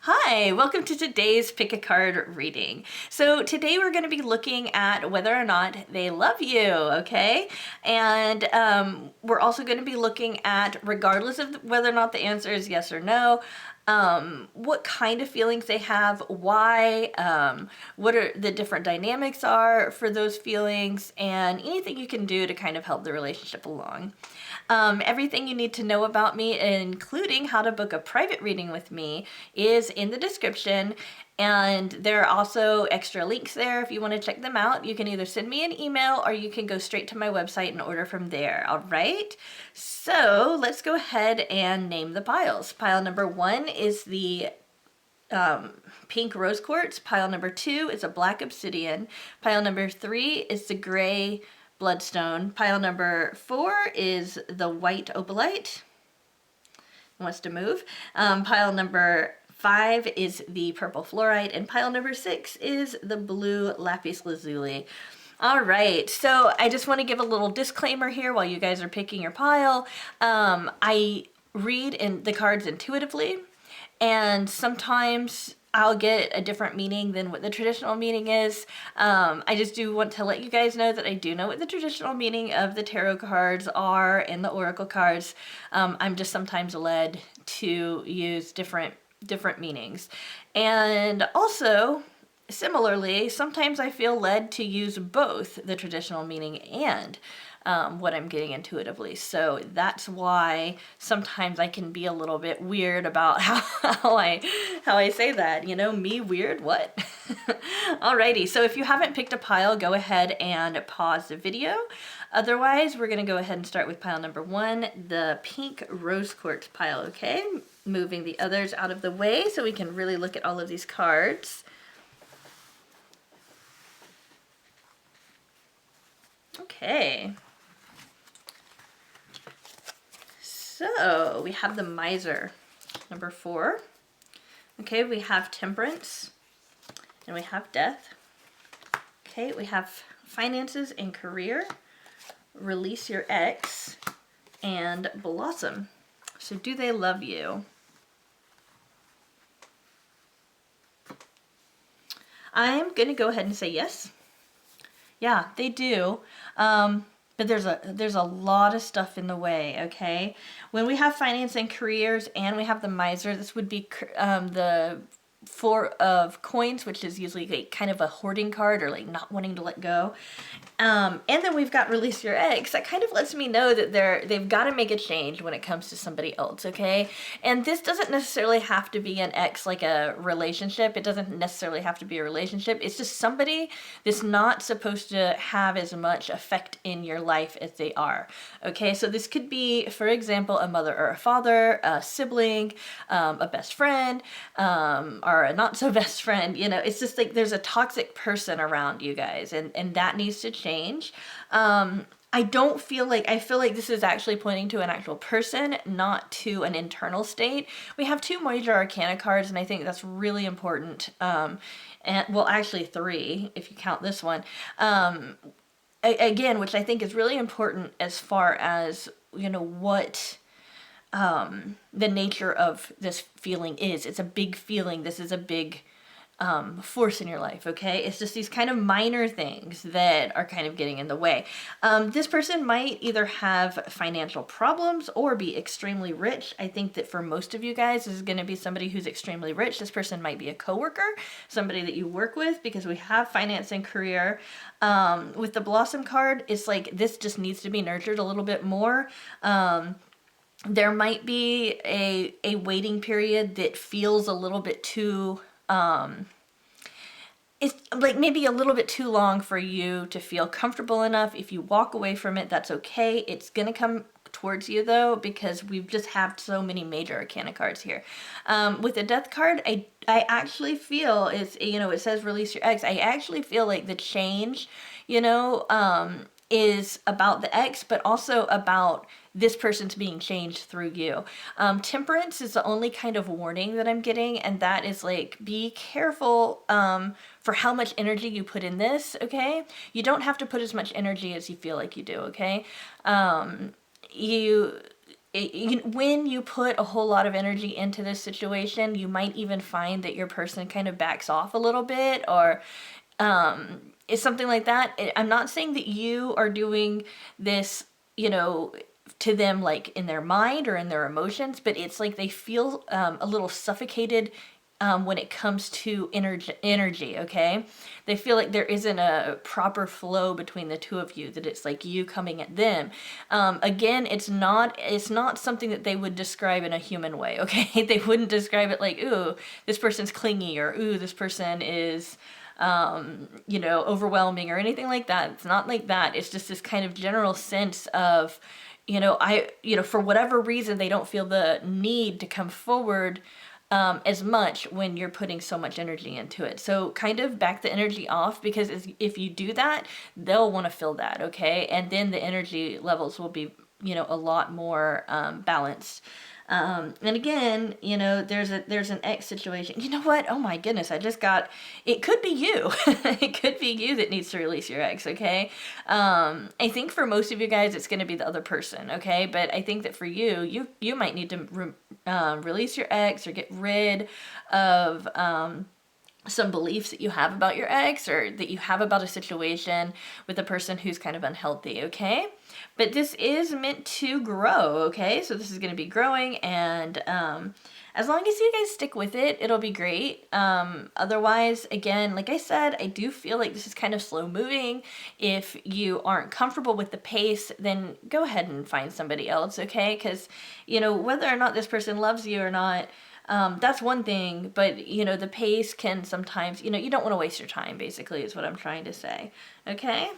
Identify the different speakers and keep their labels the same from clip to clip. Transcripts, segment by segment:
Speaker 1: Hi, welcome to today's Pick a Card reading. So today we're going to be looking at whether or not they love you, okay? And we're also going to be looking at, regardless of whether or not the answer is yes or no, what kind of feelings they have, why, what are the different dynamics are for those feelings, and anything you can do to kind of help the relationship along. Everything you need to know about me, including how to book a private reading with me, is in the description. And there are also extra links there if you want to check them out. You can either send me an email or you can go straight to my website and order from there. All right. So let's go ahead and name the piles. Pile number 1 is the pink rose quartz. Pile number 2 is a black obsidian. Pile number 3 is the gray bloodstone. Pile number 4 is the white opalite. Wants to move. Pile number 5 is the purple fluorite, and pile number 6 is the blue lapis lazuli. All right, so I just want to give a little disclaimer here while you guys are picking your pile. I read in the cards intuitively, and sometimes I'll get a different meaning than what the traditional meaning is. I just do want to let you guys know that I do know what the traditional meaning of the tarot cards are and the oracle cards. I'm just sometimes led to use different meanings. And also, similarly, sometimes I feel led to use both the traditional meaning and what I'm getting intuitively. So that's why sometimes I can be a little bit weird about how I say that. You know, me weird, what? Alrighty, so if you haven't picked a pile, go ahead and pause the video. Otherwise, we're gonna go ahead and start with pile number 1, the pink rose quartz pile, okay? Moving the others out of the way so we can really look at all of these cards. Okay. So we have the miser, number 4. Okay, we have temperance, and we have death. Okay, we have finances and career, release your ex, and blossom. So do they love you? I'm going to go ahead and say yes. Yeah, they do. But there's a lot of stuff in the way, okay? When we have finance and careers and we have the miser, this would be the 4 of coins, which is usually like kind of a hoarding card or like not wanting to let go. And then we've got release your ex. That kind of lets me know that they've got to make a change when it comes to somebody else, okay? And this doesn't necessarily have to be an ex, like a relationship. It doesn't necessarily have to be a relationship. It's just somebody that's not supposed to have as much effect in your life as they are, okay? So this could be, for example, a mother or a father, a sibling, a best friend, or a not so best friend. You know, it's just like there's a toxic person around you guys, and that needs to change. I feel like this is actually pointing to an actual person, not to an internal state. We have 2 major arcana cards, and I think that's really important. And well, actually 3 if you count this one. Again, which I think is really important as far as, you know, what the nature of this feeling is. It's a big feeling. This is a big force in your life, okay? It's just these kind of minor things that are kind of getting in the way. This person might either have financial problems or be extremely rich. I think that for most of you guys, this is going to be somebody who's extremely rich. This person might be a coworker, somebody that you work with, because we have finance and career. With the blossom card, it's like this just needs to be nurtured a little bit more. There might be a waiting period that feels a little bit too it's like maybe a little bit too long for you to feel comfortable enough. If you walk away from it, that's okay. It's gonna come towards you though, because we've just have so many major arcana cards here. With the death card, I actually feel it's, you know, it says release your ex. I actually feel like the change, you know, is about the ex, but also about this person's being changed through you. Temperance is the only kind of warning that I'm getting, and that is like, be careful for how much energy you put in this, okay? You don't have to put as much energy as you feel like you do, okay? when you put a whole lot of energy into this situation, you might even find that your person kind of backs off a little bit, or it's something like that. I'm not saying that you are doing this, you know, to them like in their mind or in their emotions, but it's like they feel a little suffocated when it comes to energy, okay? They feel like there isn't a proper flow between the two of you, that it's like you coming at them. Again, it's not something that they would describe in a human way, okay? They wouldn't describe it like, ooh, this person's clingy, or ooh, this person is, you know, overwhelming, or anything like that. It's not like that. It's just this kind of general sense of, you know, for whatever reason, they don't feel the need to come forward as much when you're putting so much energy into it. So kind of back the energy off, because if you do that, they'll want to feel that, okay? And then the energy levels will be, you know, a lot more balanced. And again, you know, there's an ex situation. You know what? Oh my goodness, it could be you. It could be you that needs to release your ex, okay? I think for most of you guys, it's going to be the other person, okay? But I think that for you might need to release your ex, or get rid of some beliefs that you have about your ex, or that you have about a situation with a person who's kind of unhealthy, okay? But this is meant to grow, okay? So this is going to be growing, and as long as you guys stick with it, it'll be great. Otherwise, again, like I said, I do feel like this is kind of slow moving. If you aren't comfortable with the pace, then go ahead and find somebody else, okay? Because, you know, whether or not this person loves you or not, that's one thing, but, you know, the pace can sometimes, you know, you don't want to waste your time, basically, is what I'm trying to say, okay?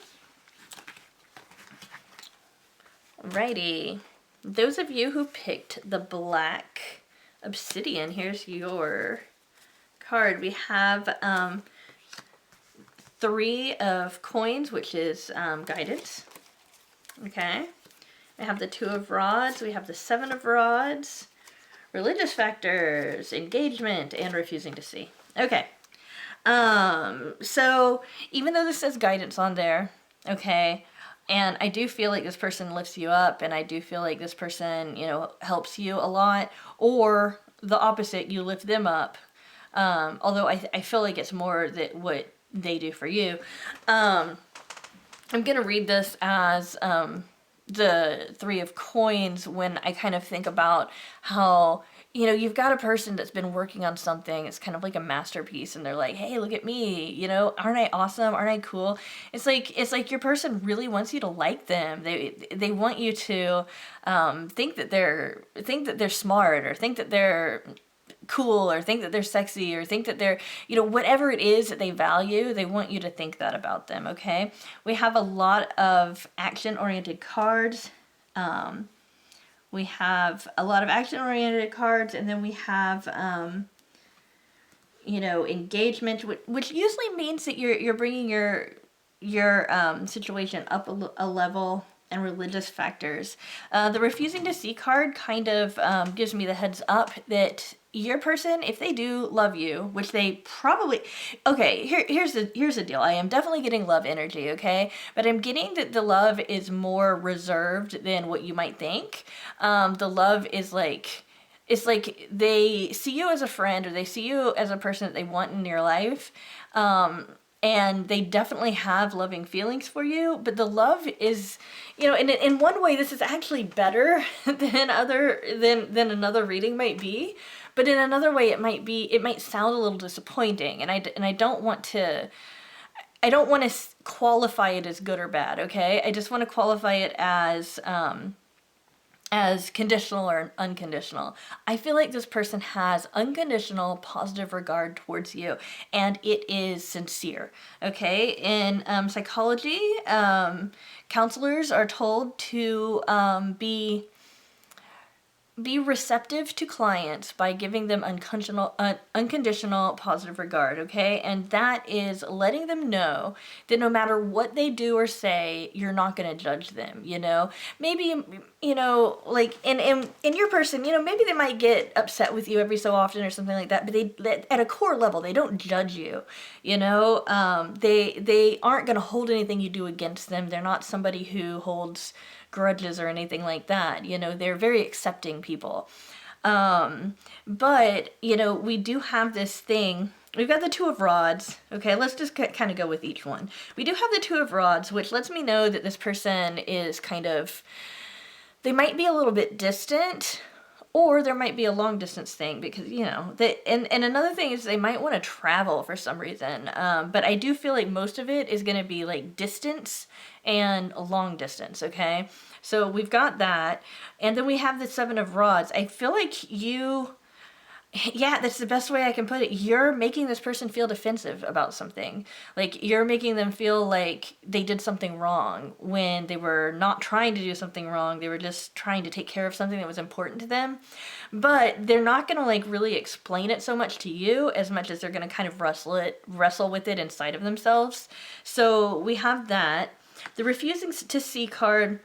Speaker 1: Alrighty. Those of you who picked the black Obsidian, here's your card. We have 3 of coins, which is guidance, okay? We have the 2 of rods, we have the 7 of rods, religious factors, engagement, and refusing to see. Okay. So even though this says guidance on there, okay, and I do feel like this person lifts you up, and I do feel like this person, you know, helps you a lot, or the opposite, you lift them up. Although I feel like it's more that what they do for you. I'm gonna read this as the 3 of coins, when I kind of think about how, you know, you've got a person that's been working on something. It's kind of like a masterpiece, and they're like, hey, look at me, you know, aren't I awesome? Aren't I cool? It's like your person really wants you to like them. They want you to think that they're smart, or think that they're cool, or think that they're sexy, or think that they're, you know, whatever it is that they value, they want you to think that about them, okay? We have a lot of action-oriented cards. We have a lot of action-oriented cards, and then we have, you know, engagement, which usually means that you're bringing your situation up a level, and religious factors. The refusing to see card kind of gives me the heads up that your person, if they do love you, which they probably, okay, here's the deal. I am definitely getting love energy, okay? But I'm getting that the love is more reserved than what you might think. The love is like, it's like they see you as a friend, or they see you as a person that they want in your life. And they definitely have loving feelings for you, but the love is, you know, in one way, this is actually better than another reading might be, but in another way, it might sound a little disappointing, and I don't want to qualify it as good or bad, okay? I just want to qualify it as conditional or unconditional. I feel like this person has unconditional positive regard towards you, and it is sincere, okay? In psychology, counselors are told to be receptive to clients by giving them unconditional positive regard, okay? And that is letting them know that no matter what they do or say, you're not going to judge them, you know? Maybe, you know, like in your person, you know, maybe they might get upset with you every so often or something like that, but they at a core level, they don't judge you, you know? They aren't going to hold anything you do against them. They're not somebody who holds grudges or anything like that. You know, they're very accepting people. But, you know, we do have this thing. We've got the Two of Rods. Okay, let's just kind of go with each one. We do have the Two of Rods, which lets me know that this person is kind of, they might be a little bit distant, or there might be a long distance thing because, you know, and another thing is they might want to travel for some reason. But I do feel like most of it is going to be like distance and long distance, okay? So we've got that. And then we have the Seven of Rods. I feel like yeah, that's the best way I can put it. You're making this person feel defensive about something. Like, you're making them feel like they did something wrong when they were not trying to do something wrong. They were just trying to take care of something that was important to them. But they're not going to, like, really explain it so much to you as much as they're going to kind of wrestle with it inside of themselves. So we have that. The Refusing to See card,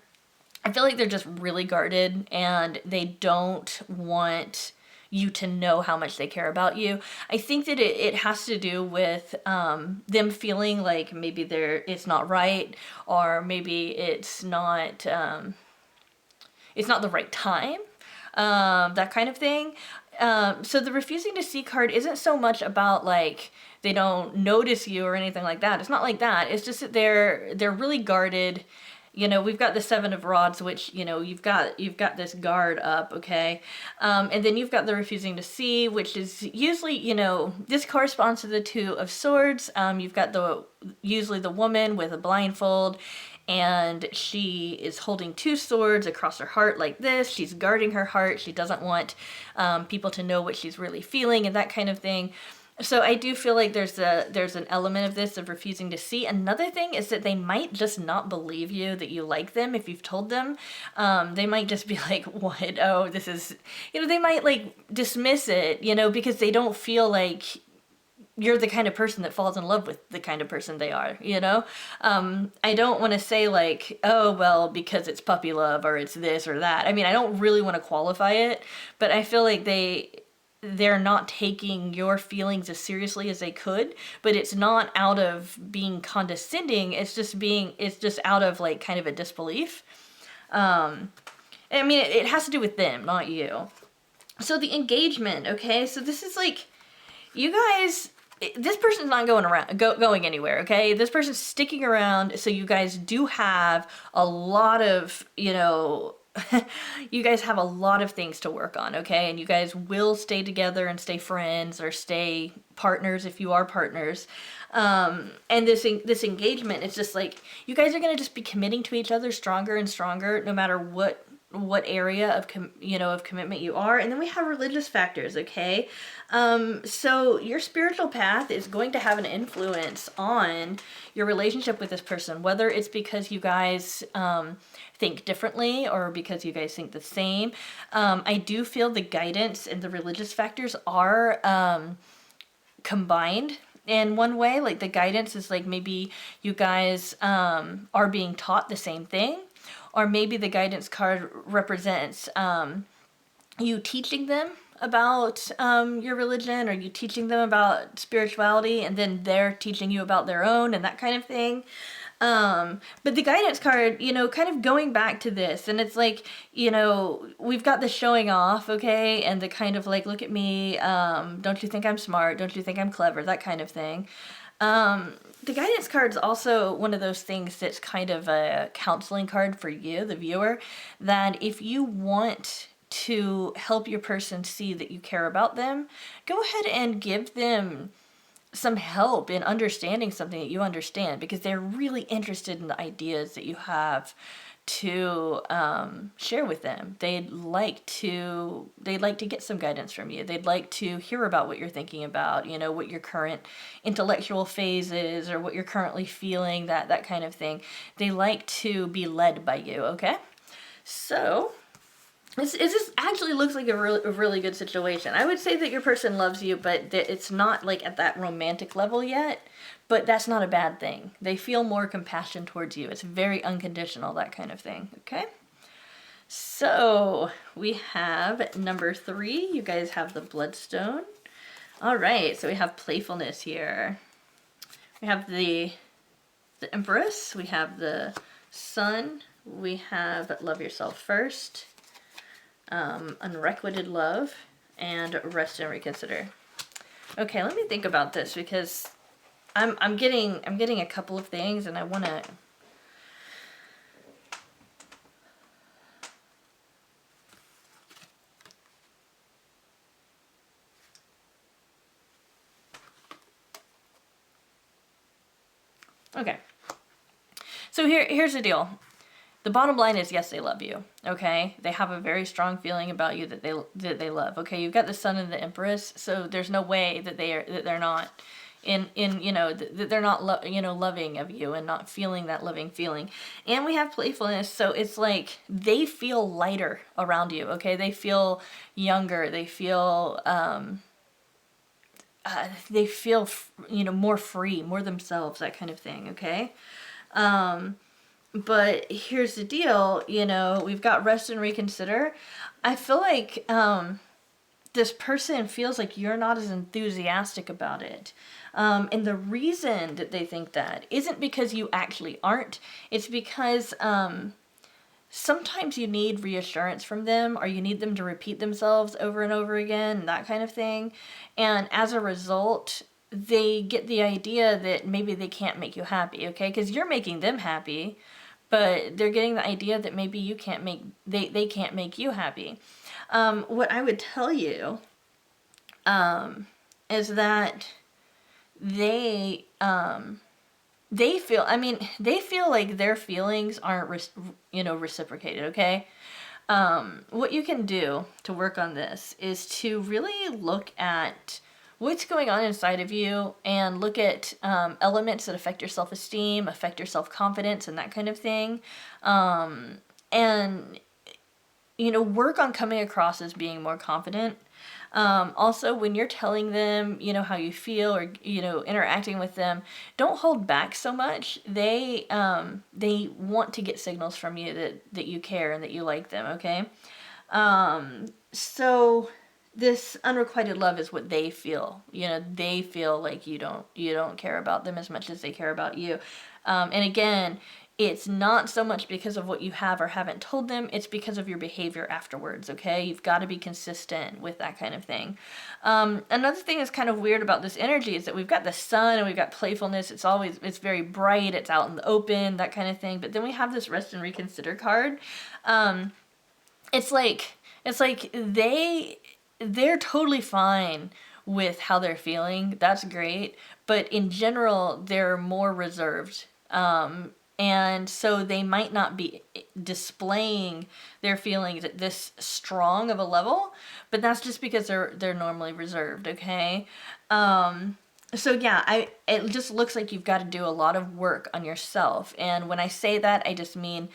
Speaker 1: I feel like they're just really guarded and they don't want you to know how much they care about you. I think that it has to do with them feeling like maybe it's not right, or maybe it's not the right time, that kind of thing. So the Refusing to See card isn't so much about like they don't notice you or anything like that. It's not like that. It's just that they're really guarded. You know, we've got the Seven of Rods, which, you know, you've got this guard up, okay? And then you've got the Refusing to See, which is usually, you know, this corresponds to the Two of Swords. You've got usually the woman with a blindfold, and she is holding two swords across her heart like this. She's guarding her heart. She doesn't want people to know what she's really feeling and that kind of thing. So I do feel like there's an element of this of refusing to see. Another thing is that they might just not believe you that you like them if you've told them. They might just be like, what? Oh, this is, you know, they might like dismiss it, you know, because they don't feel like you're the kind of person that falls in love with the kind of person they are, you know? I don't want to say like, oh, well, because it's puppy love or it's this or that. I mean, I don't really want to qualify it, but I feel like they're not taking your feelings as seriously as they could, but it's not out of being condescending. It's just out of like kind of a disbelief. I mean, it has to do with them, not you. So the engagement, okay? So this is like, you guys, this person's not going anywhere, okay? This person's sticking around, so you guys do have a lot of, you know, you guys have a lot of things to work on, okay? And you guys will stay together and stay friends or stay partners if you are partners. And this engagement, it's just like, you guys are going to just be committing to each other stronger and stronger, no matter what area of commitment you are. And then we have religious factors, okay? So your spiritual path is going to have an influence on your relationship with this person, whether it's because you guys think differently or because you guys think the same. I do feel the guidance and the religious factors are combined in one way. Like the guidance is like maybe you guys are being taught the same thing, or maybe the guidance card represents you teaching them about your religion, or you teaching them about spirituality, and then they're teaching you about their own and that kind of thing. But the guidance card, you know, kind of going back to this, and it's like, you know, we've got the showing off, okay, and the kind of like, look at me, don't you think I'm smart, don't you think I'm clever, that kind of thing. The guidance card's also one of those things that's kind of a counseling card for you, the viewer, that if you want to help your person see that you care about them, go ahead and give them some help in understanding something that you understand, because they're really interested in the ideas that you have to share with them. They'd like to get some guidance from you. They'd like to hear about what you're thinking about, you know, what your current intellectual phase is, or what you're currently feeling, that kind of thing. They like to be led by you, okay? So this actually looks like a really good situation. I would say that your person loves you, but it's not like at that romantic level yet, but that's not a bad thing. They feel more compassion towards you. It's very unconditional, that kind of thing, okay? So we have number 3. You guys have the Bloodstone. All right, so we have playfulness here. We have the Empress. We have the Sun. we have Love Yourself First, Unrequited Love, and Rest and Reconsider. Okay, let me think about this because I'm getting a couple of things and I want to. Okay. So here's the deal. The bottom line is, yes, they love you. Okay, they have a very strong feeling about you that they love. Okay, you've got the Sun and the Empress, so there's no way that they're not that they're not loving of you and not feeling that loving feeling. And we have playfulness, so it's like they feel lighter around you. Okay, they feel younger. They feel more free, more themselves, that kind of thing. Okay. But here's the deal, we've got Rest and Reconsider. I feel like this person feels like you're not as enthusiastic about it. And the reason that they think that isn't because you actually aren't. It's because sometimes you need reassurance from them, or you need them to repeat themselves over and over again, that kind of thing. And as a result, they get the idea that maybe they can't make you happy, okay? Because you're making them happy, but they're getting the idea that maybe they can't make you happy. What I would tell you is that they feel like their feelings aren't reciprocated, okay? What you can do to work on this is to really look at what's going on inside of you and look at elements that affect your self-esteem, affect your self-confidence, and that kind of thing. And, work on coming across as being more confident. Also, when you're telling them, how you feel, or, interacting with them, don't hold back so much. They want to get signals from you that you care and that you like them, okay? So this unrequited love is what they feel. They feel like you don't care about them as much as they care about you. And again, it's not so much because of what you have or haven't told them, it's because of your behavior afterwards, okay? You've got to be consistent with that kind of thing. Another thing that's kind of weird about this energy is that we've got the Sun and we've got playfulness. It's very bright, it's out in the open, that kind of thing. But then we have this Rest and Reconsider card. It's like they're totally fine with how they're feeling. That's great. But in general, they're more reserved. And so they might not be displaying their feelings at this strong of a level, but that's just because they're normally reserved, okay? So yeah, it just looks like you've got to do a lot of work on yourself. And when I say that, I just mean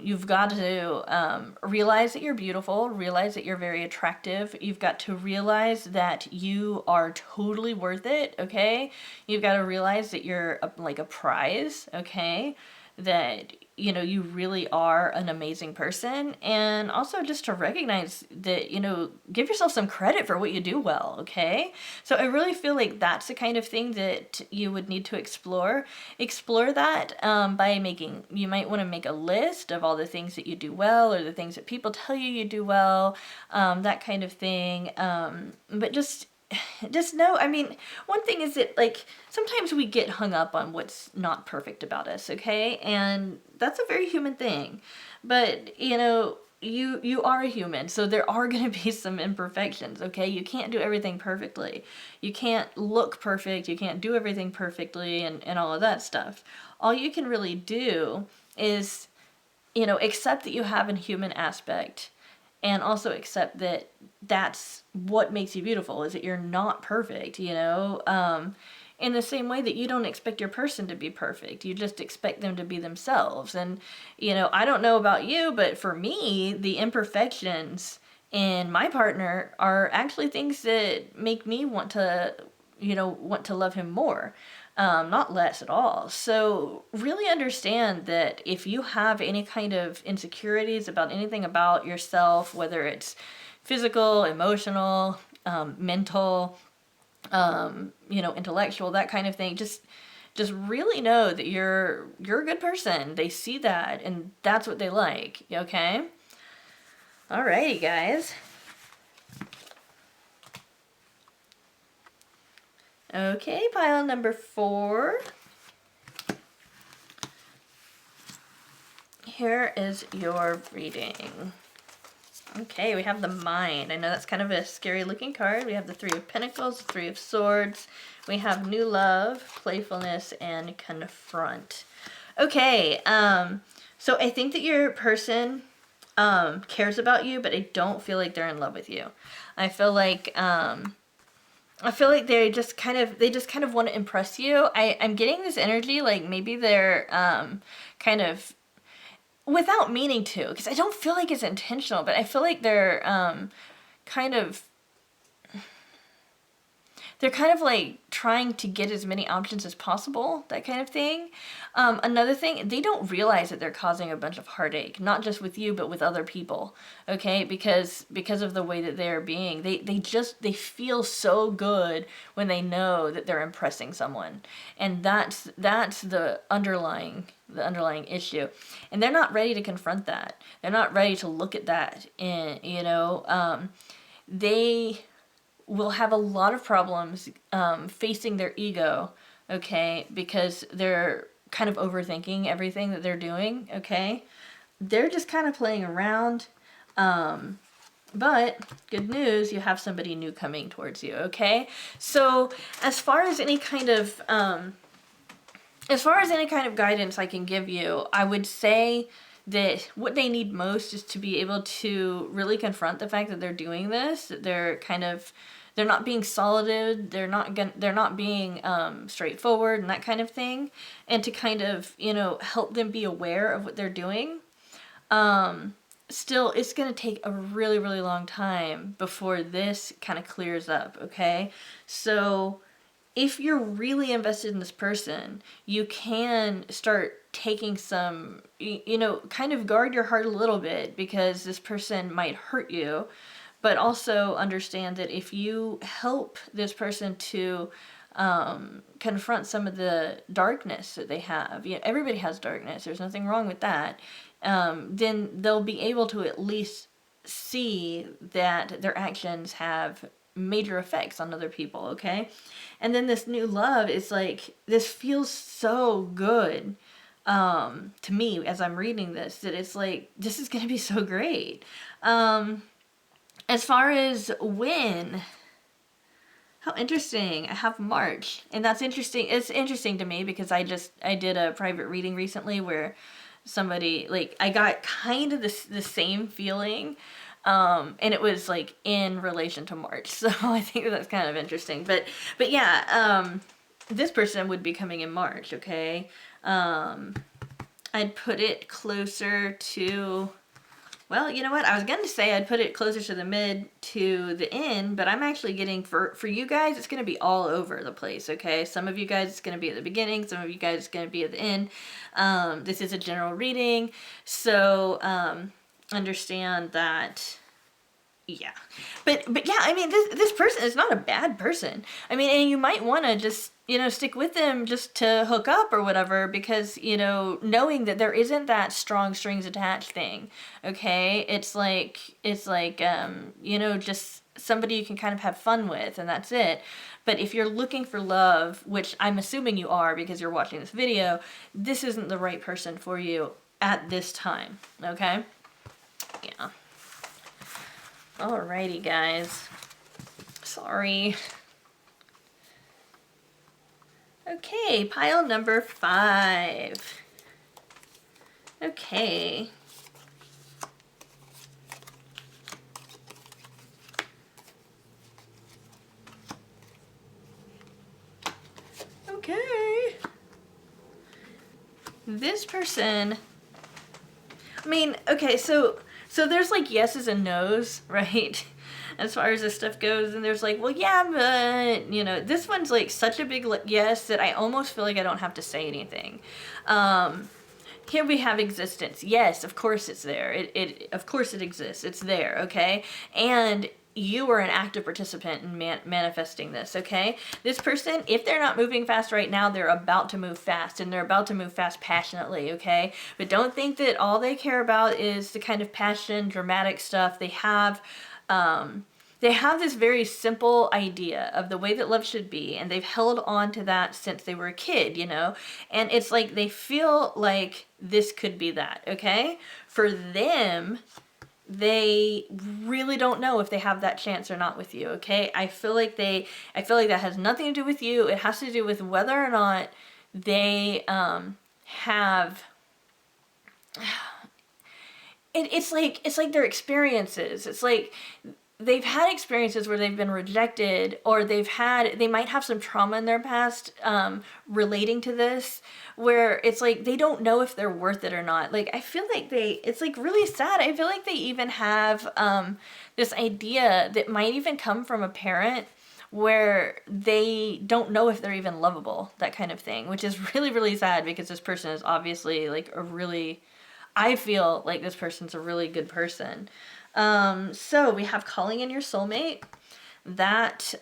Speaker 1: you've got to realize that you're beautiful, realize that you're very attractive. You've got to realize that you are totally worth it, okay? You've got to realize that you're like a prize, okay? That, you really are an amazing person. And also just to recognize that, give yourself some credit for what you do well, okay? So I really feel like that's the kind of thing that you would need to explore. Explore that you might want to make a list of all the things that you do well, or the things that people tell you do well, that kind of thing. But just know, one thing is that, like, sometimes we get hung up on what's not perfect about us, okay? And that's a very human thing. But, you are a human, so there are going to be some imperfections, okay? You can't do everything perfectly. You can't look perfect, you can't do everything perfectly, and all of that stuff. All you can really do is, accept that you have a human aspect, and also accept that that's what makes you beautiful, is that you're not perfect, in the same way that you don't expect your person to be perfect. You just expect them to be themselves. And, I don't know about you, but for me, the imperfections in my partner are actually things that make me want to love him more. Not less at all. So really understand that if you have any kind of insecurities about anything about yourself, whether it's physical, emotional, mental, intellectual, that kind of thing, just just really know that you're a good person. They see that, and that's what they like, okay? Alrighty, guys. Okay, pile number 4. Here is your reading. Okay, we have the Mind. I know that's kind of a scary looking card. We have the 3 of Pentacles, the 3 of Swords. We have New Love, Playfulness, and Confront. Okay, so I think that your person cares about you, but I don't feel like they're in love with you. I feel like they just kind of want to impress you. I'm getting this energy like maybe they're kind of, without meaning to, because I don't feel like it's intentional, but I feel like they're kind of like trying to get as many options as possible, that kind of thing. Another thing, they don't realize that they're causing a bunch of heartache, not just with you, but with other people, okay? Because of the way that they're being. They feel so good when they know that they're impressing someone. And that's the underlying issue. And they're not ready to confront that. They're not ready to look at that. And, they will have a lot of problems facing their ego, okay, because they're kind of overthinking everything that they're doing, okay? They're just kind of playing around, but good news, you have somebody new coming towards you, okay? So as far as any kind of guidance I can give you, I would say that what they need most is to be able to really confront the fact that they're doing this, that they're not being solid, they're not being straightforward and that kind of thing, and to kind of, help them be aware of what they're doing. Still, it's going to take a really, really long time before this kind of clears up, okay? So if you're really invested in this person, you can start taking some, kind of guard your heart a little bit, because this person might hurt you. But also understand that if you help this person to confront some of the darkness that they have, everybody has darkness, there's nothing wrong with that, then they'll be able to at least see that their actions have major effects on other people, okay? And then this new love is like, this feels so good to me as I'm reading this, that it's like, this is going to be so great. As far as when, how interesting. I have March, and that's interesting. It's interesting to me because I did a private reading recently where somebody, like, I got kind of the same feeling, and it was like in relation to March. So I think that's kind of interesting. But yeah, this person would be coming in March, okay? I'd put it closer to, well, you know what? I was going to say I'd put it closer to the mid to the end, but I'm actually getting, for you guys, it's going to be all over the place, okay? Some of you guys, it's going to be at the beginning. Some of you guys, it's going to be at the end. This is a general reading, so understand that, yeah. But yeah, I mean, this person is not a bad person. I mean, and you might want to just, stick with them just to hook up or whatever, because, knowing that there isn't that strong strings attached thing, okay? It's like, just somebody you can kind of have fun with, and that's it. But if you're looking for love, which I'm assuming you are because you're watching this video, this isn't the right person for you at this time, okay? Yeah. Alrighty, guys. Sorry. Okay, pile number 5. Okay. Okay. This person, I mean, okay, so there's like yeses and nos, right? As far as this stuff goes, and there's like, well, yeah, but, this one's like such a big yes that I almost feel like I don't have to say anything. Here we have existence. Yes, of course it's there. Of course it exists. It's there, okay? And you are an active participant in manifesting this, okay? This person, if they're not moving fast right now, they're about to move fast, and they're about to move fast passionately, okay? But don't think that all they care about is the kind of passion, dramatic stuff. They have this very simple idea of the way that love should be, and they've held on to that since they were a kid, you know? And it's like they feel like this could be that, okay? For them, they really don't know if they have that chance or not with you, okay? I feel like that has nothing to do with you. It has to do with whether or not they have it's like their experiences. It's like they've had experiences where they've been rejected, or they might have some trauma in their past relating to this, where it's like they don't know if they're worth it or not. Like, I feel like it's like really sad. I feel like they even have this idea that might even come from a parent where they don't know if they're even lovable, that kind of thing, which is really, really sad, because this person is obviously like I feel like this person's a really good person. So we have calling in your soulmate. That,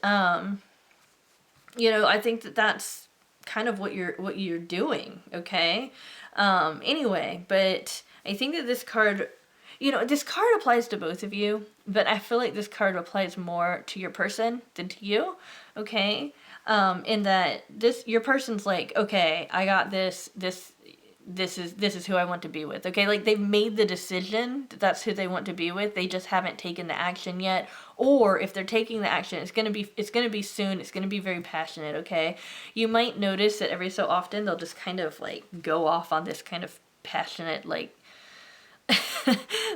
Speaker 1: you know, I think that's kind of what you're doing, okay? Anyway, but I think that this card, you know, this card applies to both of you, but I feel like this card applies more to your person than to you, okay? In that your person's like, okay, I got this is who I want to be with, okay? Like, they've made the decision that that's who they want to be with. They just haven't taken the action yet. Or if they're taking the action, it's gonna be soon. It's gonna be very passionate, okay? You might notice that every so often they'll just kind of like go off on this kind of passionate, like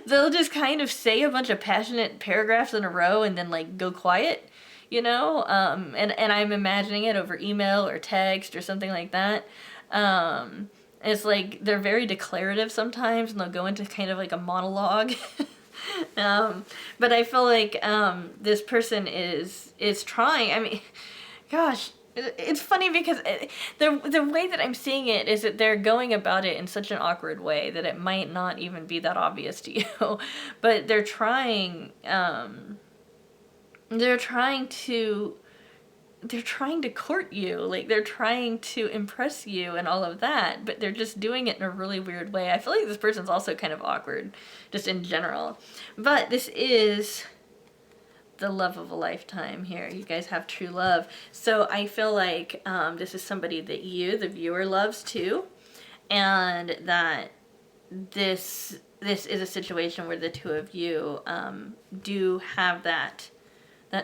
Speaker 1: they'll just kind of say a bunch of passionate paragraphs in a row and then like go quiet, you know? And I'm imagining it over email or text or something like that. It's like they're very declarative sometimes, and they'll go into kind of like a monologue. But I feel like this person is trying. I mean, gosh, it's funny because the way that I'm seeing it is that they're going about it in such an awkward way that it might not even be that obvious to you. But they're trying. They're trying to court you, like they're trying to impress you and all of that, but they're just doing it in a really weird way. I feel like this person's also kind of awkward, just in general. But this is the love of a lifetime here. You guys have true love. So I feel like this is somebody that you, the viewer, loves too, and that this is a situation where the two of you do have that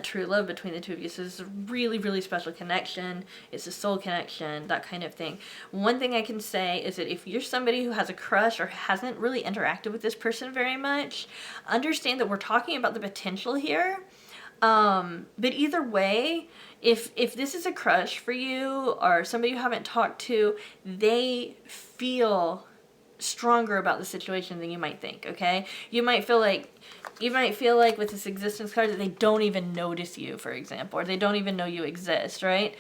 Speaker 1: true love between the two of you. So this is a really, really special connection. It's a soul connection, that kind of thing. One thing I can say is that if you're somebody who has a crush or hasn't really interacted with this person very much, understand that we're talking about the potential here. But either way, if this is a crush for you or somebody you haven't talked to, they feel stronger about the situation than you might think, okay? You might feel like with this existence card that they don't even notice you, for example, or they don't even know you exist, right?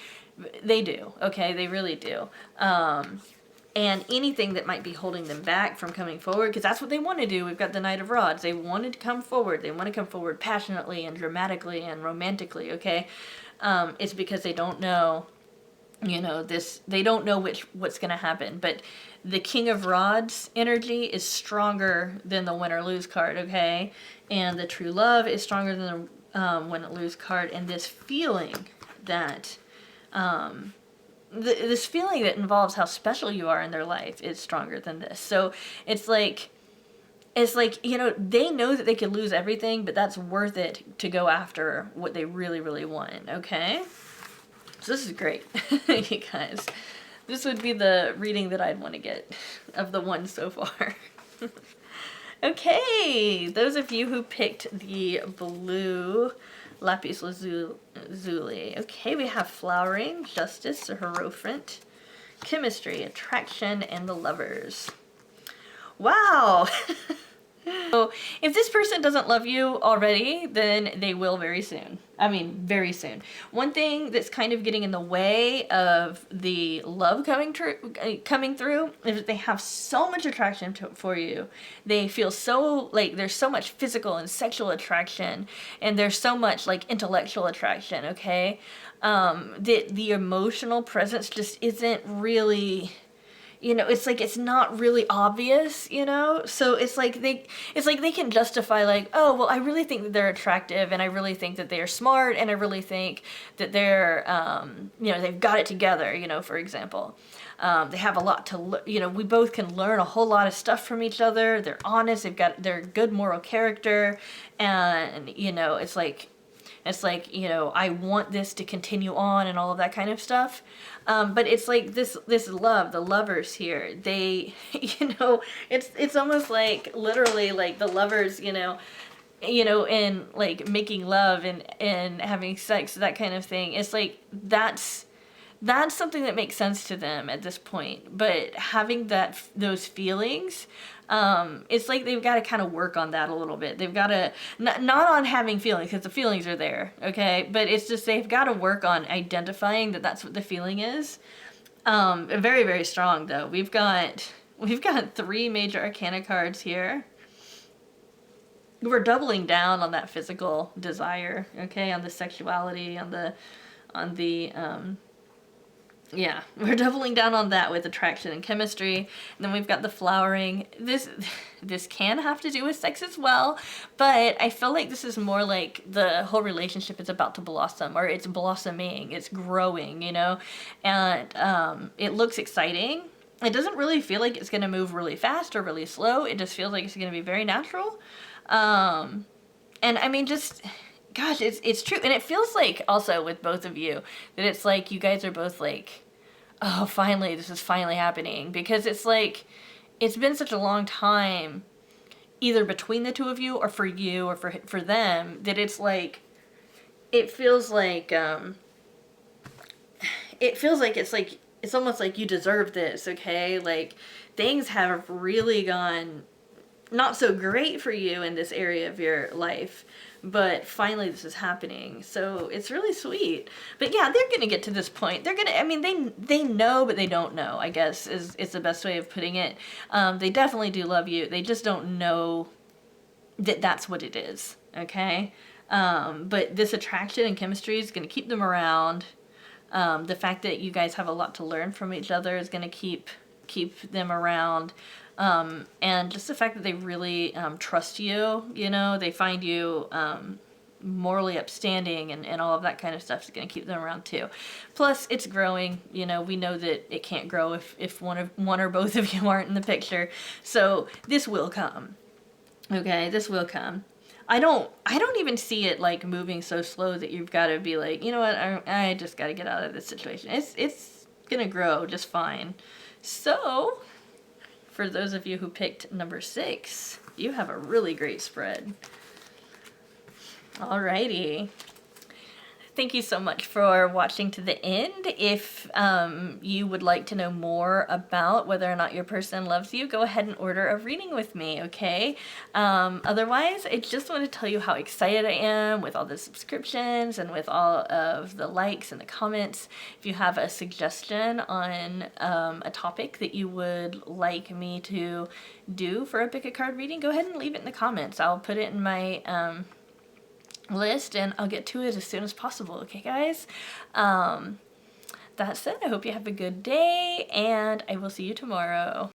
Speaker 1: They do, okay? They really do. And anything that might be holding them back from coming forward, because that's what they want to do. We've got the Knight of Rods. They wanted to come forward. They want to come forward passionately and dramatically and romantically, okay? It's because they don't know, you know, they don't know what's going to happen. But the King of Rods energy is stronger than the win or lose card, okay? And the true love is stronger than the win or lose card. And this feeling that, this feeling that involves how special you are in their life is stronger than this. So it's like, you know, they know that they could lose everything, but that's worth it to go after what they really, really want, okay? So this is great, you guys. This would be the reading that I'd want to get of the ones so far. Okay, those of you who picked the blue Lapis Lazuli. Okay, we have Flowering, Justice, or Hierophant, Chemistry, Attraction, and the Lovers. Wow! So if this person doesn't love you already, then they will very soon. I mean, very soon. One thing that's kind of getting in the way of the love coming through is that they have so much attraction for you. They feel so, like, there's so much physical and sexual attraction, and there's so much, like, intellectual attraction, okay? The emotional presence just isn't really... You know, it's like, it's not really obvious, you know? So it's like they can justify, like, oh, well, I really think that they're attractive, and I really think that they are smart, and I really think that they're, you know, they've got it together, you know, for example. They have a lot to, you know, we both can learn a whole lot of stuff from each other. They're honest, they're good moral character, and, you know, it's like, you know, I want this to continue on and all of that kind of stuff. But it's like this love, the lovers here, they, you know, it's almost like literally like the lovers, you know, and like making love and having sex, that kind of thing. It's like, that's something that makes sense to them at this point. But having those feelings, it's like they've got to kind of work on that a little bit. They've got to, not on having feelings, because the feelings are there, okay? But it's just they've got to work on identifying that that's what the feeling is. Very, very strong, though. We've got 3 major arcana cards here. We're doubling down on that physical desire, okay? On the sexuality, on the yeah, we're doubling down on that with attraction and chemistry. And then we've got the flowering. This can have to do with sex as well, but I feel like this is more like the whole relationship is about to blossom, or it's blossoming, it's growing, you know? And it looks exciting. It doesn't really feel like it's going to move really fast or really slow. It just feels like it's going to be very natural. And I mean, just... Gosh, it's true. And it feels like also with both of you that it's like you guys are both like, oh, finally, this is finally happening. Because it's like, it's been such a long time, either between the two of you or for you or for them, that it's like, it feels like it's almost like you deserve this, okay? Like, things have really gone not so great for you in this area of your life. But finally this is happening, so it's really sweet. But yeah, they're gonna get to this point. They're gonna, I mean, they know, but they don't know, I guess, is the best way of putting it. They definitely do love you. They just don't know that that's what it is, okay? But this attraction and chemistry is gonna keep them around. The fact that you guys have a lot to learn from each other is gonna keep them around. And just the fact that they really trust you, you know, they find you morally upstanding and all of that kind of stuff is going to keep them around too. Plus, it's growing. You know, we know that it can't grow if one or both of you aren't in the picture. So this will come. Okay, this will come. I don't even see it like moving so slow that you've got to be like, you know what, I just got to get out of this situation. It's gonna grow just fine. So, for those of you who picked number 6, you have a really great spread. Alrighty. Thank you so much for watching to the end. If you would like to know more about whether or not your person loves you, go ahead and order a reading with me, okay? Otherwise, I just want to tell you how excited I am with all the subscriptions and with all of the likes and the comments. If you have a suggestion on a topic that you would like me to do for a pick a card reading, go ahead and leave it in the comments. I'll put it in my list and I'll get to it as soon as possible, okay guys? That said, I hope you have a good day and I will see you tomorrow.